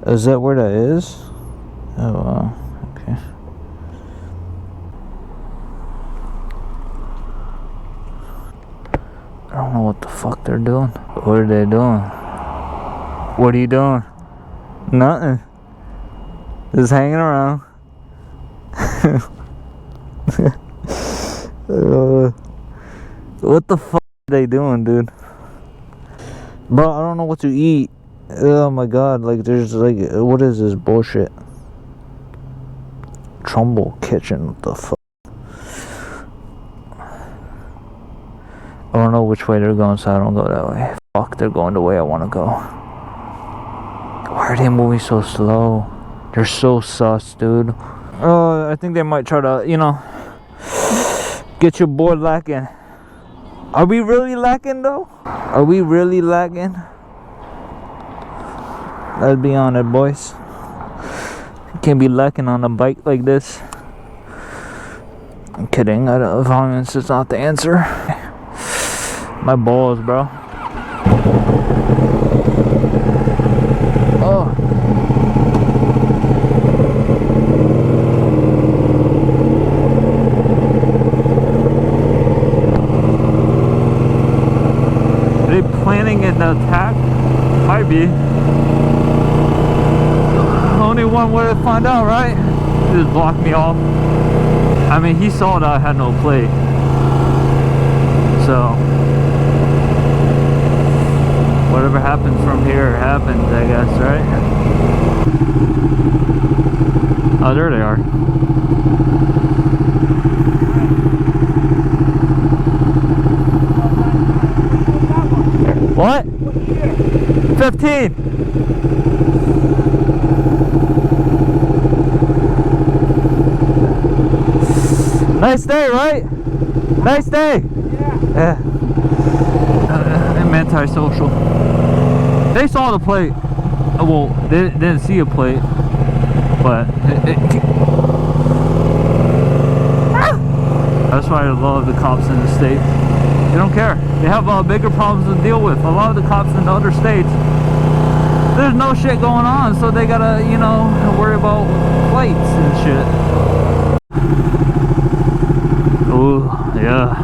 Is that where that is? Oh, okay. I don't know what the fuck they're doing. What are they doing? What are you doing? Nothing. Just hanging around. What the fuck are they doing, dude? Bro, I don't know what to eat. Oh my god, like there's like, what is this bullshit? Trumbull Kitchen, what the fuck? I don't know which way they're going, so I don't go that way. Fuck, they're going the way I want to go. Why are they moving so slow? They're so sus, dude. I think they might try to, you know, get your boy lacking. Are we really lacking though? Are we really lagging? Let's be honest, boys. You can't be lacking on a bike like this. I'm kidding. Violence is not the answer. My balls, bro. Oh. Are they planning an attack? Might be. Only one way to find out, right? He just blocked me off. I mean, he saw that I had no plate. So whatever happens from here happens, I guess, right? Oh, there they are. What? 15. Nice day, right? Nice day. Yeah. I'm antisocial. They saw the plate. Well, they didn't see a plate, but that's why I love the cops in the States. They don't care. They have bigger problems to deal with. A lot of the cops in the other states, there's no shit going on, so they gotta, you know, worry about plates and shit. Oh, yeah.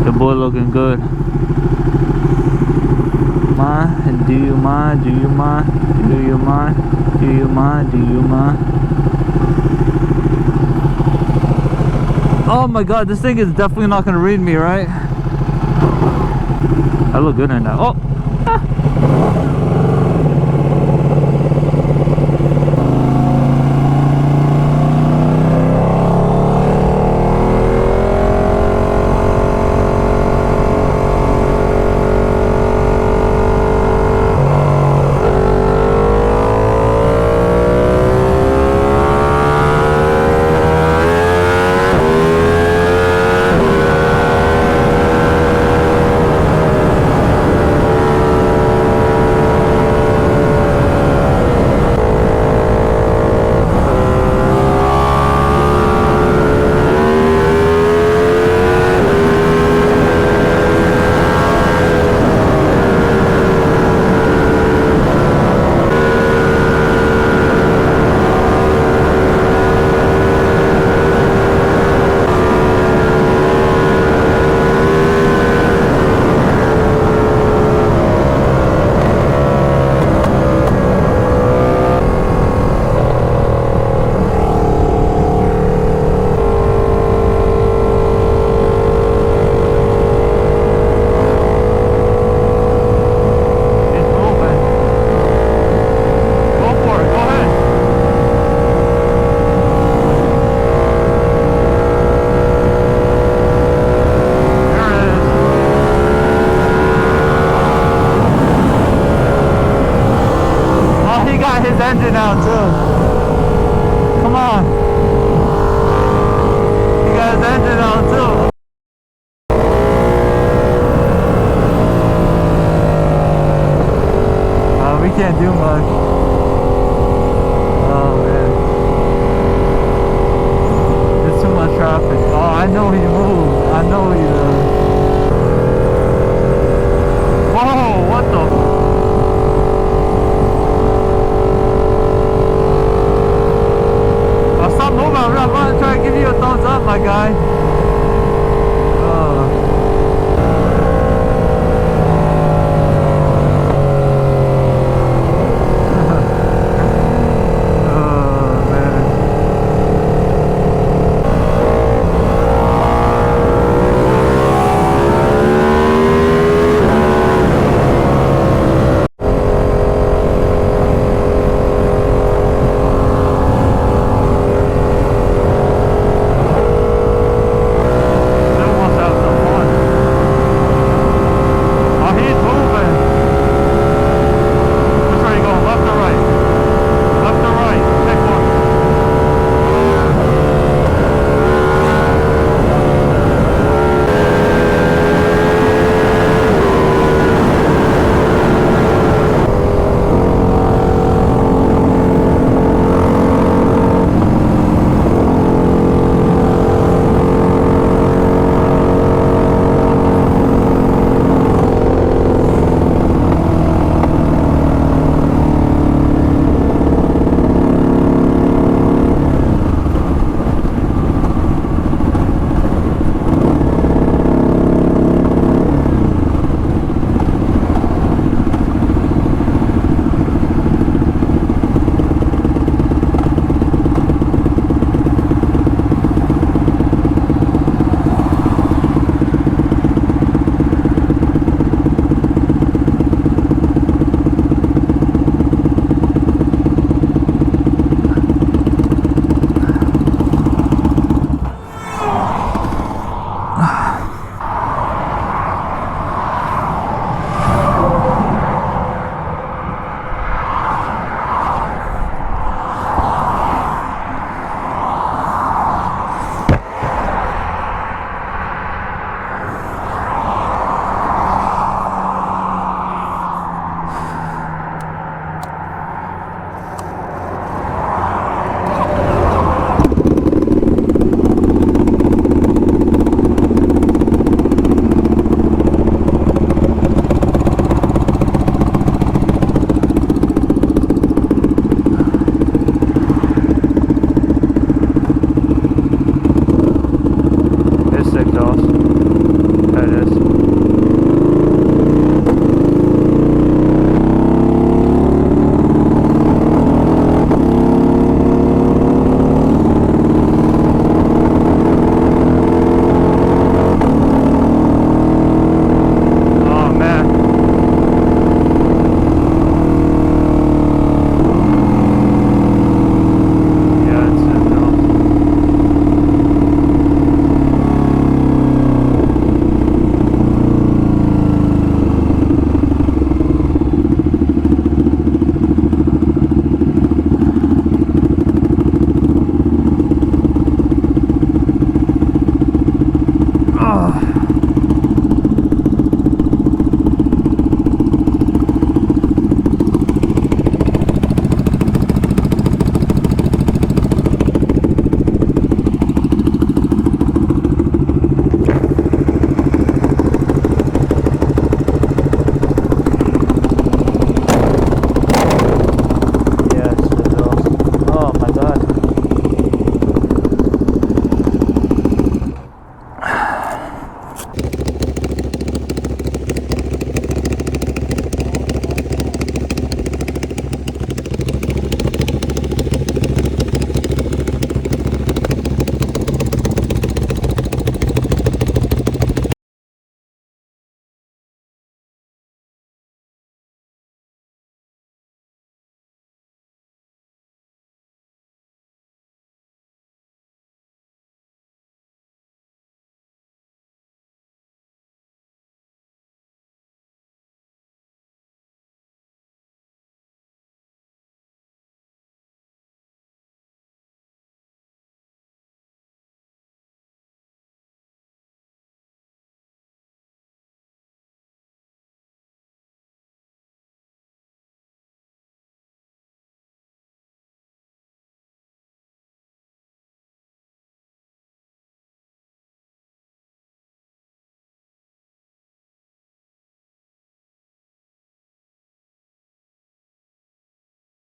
The boy looking good. Mind? Do you mind? Do you mind? Do you mind? Do you mind? Do you mind? Oh my god, this thing is definitely not gonna read me, right? I look good in that. Oh! Ah. Engine out too. Come on. He got his engine out too. We can't do much.